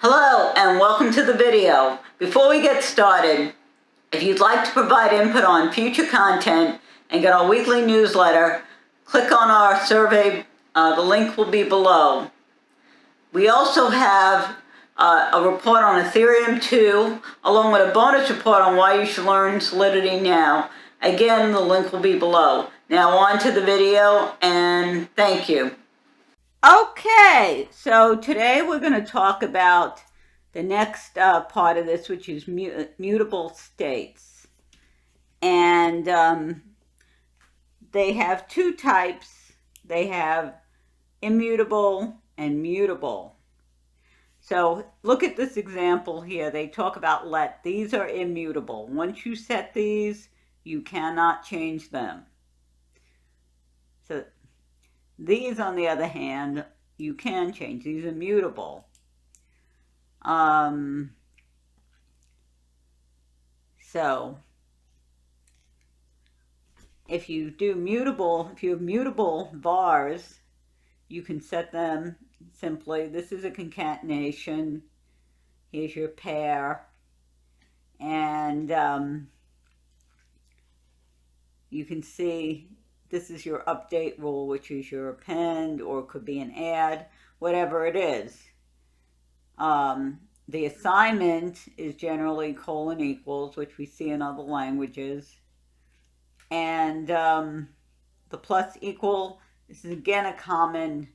Hello and welcome to the video. Before we get started, if you'd like to provide input on future content and get our weekly newsletter, click on our survey. The link will be below. We also have a report on Ethereum 2, along with a bonus report on why you should learn Solidity now. Again, the link will be below. Now on to the video, and thank you. Okay, so today we're going to talk about the next part of this, which is mutable states. And they have two types. They have immutable and mutable. So look at this example here. They talk about let. These are immutable. Once you set these, you cannot change them. So these, on the other hand, you can change. These are mutable. So if you do mutable, if you have mutable vars, you can set them simply. This is a concatenation. Here's your pair. And you can see this is your update rule, which is your append, or it could be an add, whatever it is. The assignment is generally colon equals, which we see in other languages. And the plus equal, this is again a common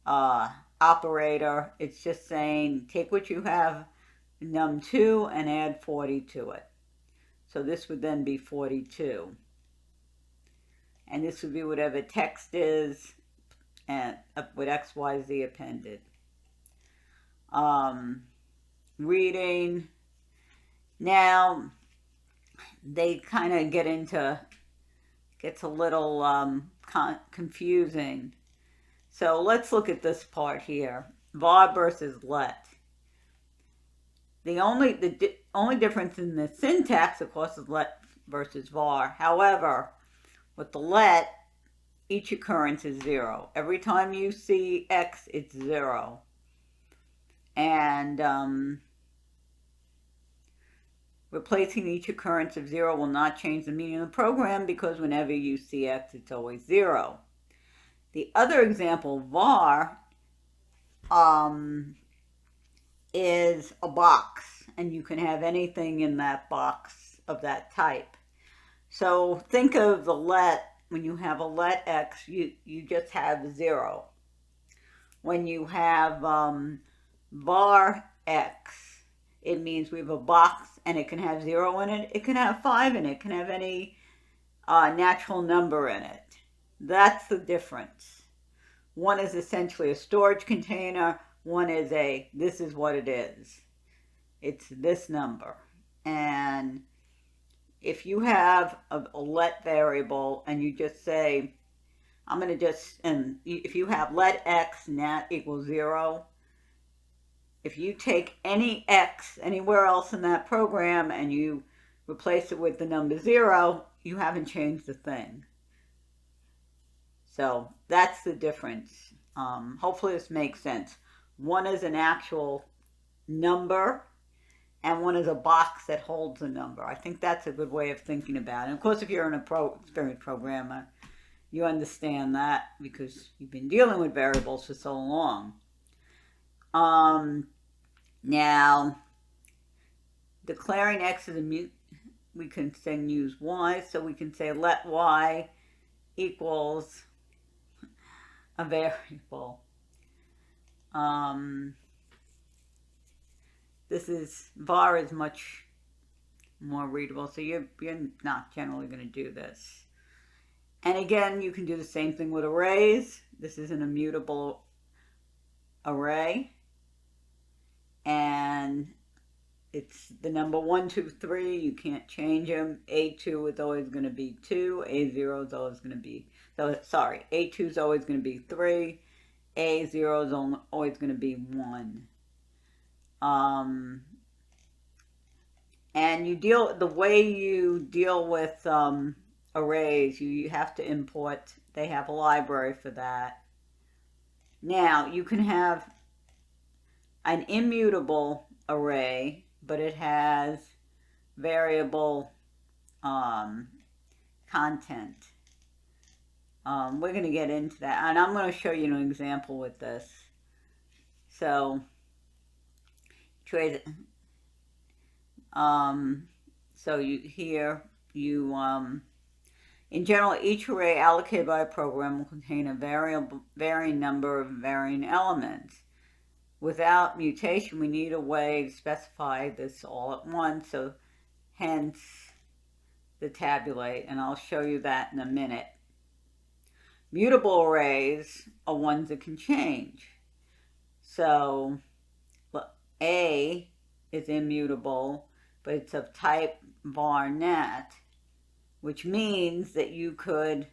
operator. It's just saying take what you have, num2, and add 40 to it. So this would then be 42. And this would be whatever text is, and with X, Y, Z appended. Reading. Now, they kind of gets a little confusing. So let's look at this part here. Var versus let. The only difference in the syntax, of course, is let versus var. However, with the let, each occurrence is 0. Every time you see X, it's 0. And replacing each occurrence of 0 will not change the meaning of the program, because whenever you see X, it's always 0. The other example, var, is a box, and you can have anything in that box of that type. So think of the let. When you have a let X, you just have 0. When you have var X, it means we have a box, and it can have 0 in it. It can have 5 in it. It can have any natural number in it. That's the difference. One is essentially a storage container. One is this is what it is. It's this number. And if you have a let variable and you just say, if you have let X nat equals 0, if you take any X anywhere else in that program and you replace it with the number 0, you haven't changed a thing. So that's the difference. Hopefully this makes sense. One is an actual number, and one is a box that holds a number. I think that's a good way of thinking about it. And of course, if you're an experienced programmer, you understand that because you've been dealing with variables for so long. Now, declaring X as a mut, we can then use Y. So we can say let Y equals a variable. This is, var is much more readable, so you're not generally going to do this. And again, you can do the same thing with arrays. This is an immutable array. And it's the number 1, 2, 3. You can't change them. A2 is always going to be 2. A0 is always going to be, A2 is always going to be 3. A0 is always going to be 1. And the way you deal with arrays, you have to import. They have a library for that. Now, you can have an immutable array, but it has variable content. We're going to get into that, and I'm going to show you an example with this. So, so in general, each array allocated by a program will contain a varying number of varying elements. Without mutation, we need a way to specify this all at once, so hence the tabulate, and I'll show you that in a minute. Mutable arrays are ones that can change. So A is immutable, but it's of type var net, which means that you could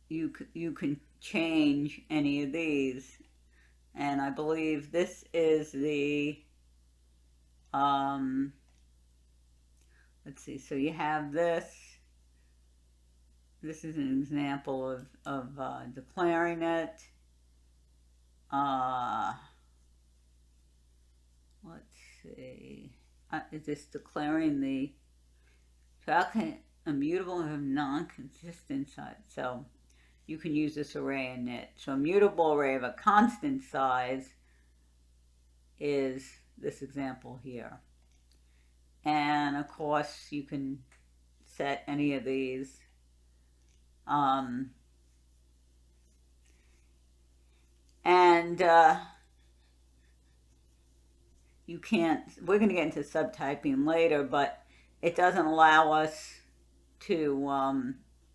you can change any of these. And I believe this is the let's see, so you have this. This is an example of declaring it. Let's see. Is this declaring the immutable and non-consistent size? So you can use this array in it. So a mutable array of a constant size is this example here. And of course, you can set any of these. You can't, we're going to get into subtyping later, but it doesn't allow us to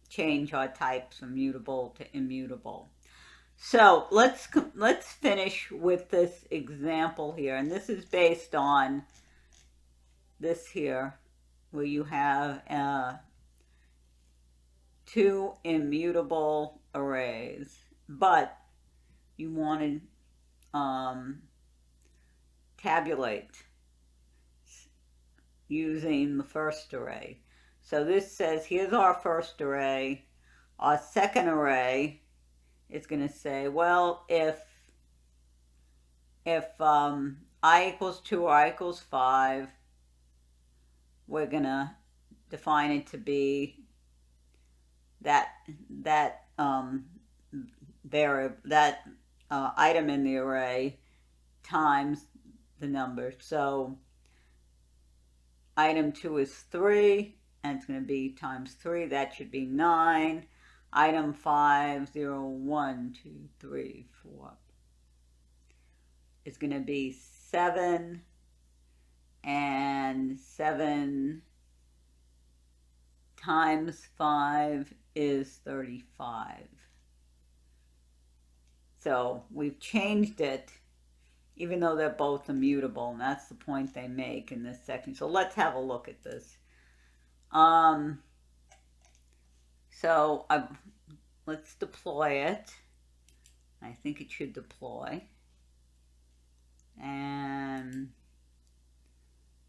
change our types from mutable to immutable. So let's finish with this example here, and this is based on this here, where you have two immutable arrays, but you want to tabulate using the first array. So this says, here's our first array. Our second array is going to say, well, if I equals 2 or I equals 5, we're going to define it to be that item in the array times the number. So item 2 is 3, and it's going to be times 3. That should be 9. Item 5, 0, 1, 2, 3, 4 is going to be 7, and 7 times 5 is 35. So we've changed it, even though they're both immutable, and that's the point they make in this section. So let's have a look at this. Let's deploy it. I think it should deploy. And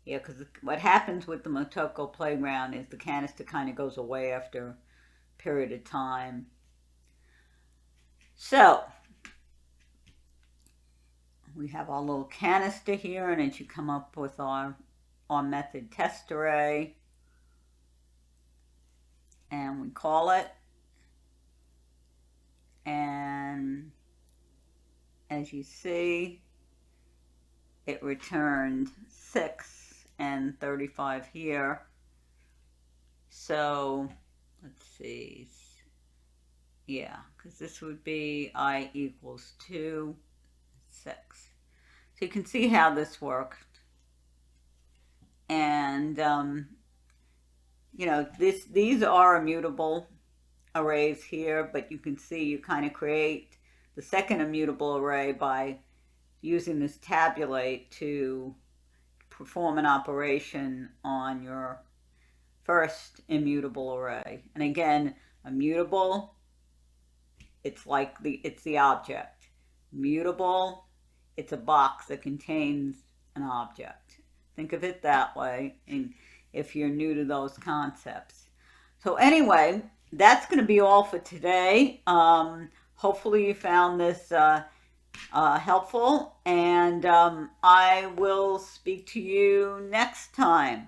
yeah, because what happens with the Motoko playground is the canister kind of goes away after a period of time. So we have our little canister here, and it should come up with our method test array. And we call it. And as you see, it returned 6 and 35 here. So let's see. Yeah, because this would be I equals 2, 6. So you can see how this worked. And, you know, these are immutable arrays here, but you can see you kind of create the second immutable array by using this tabulate to perform an operation on your first immutable array. And again, immutable, it's like it's the object. Mutable, it's a box that contains an object. Think of it that way, and if you're new to those concepts. So anyway, that's going to be all for today. hopefully you found this helpful, and I will speak to you next time.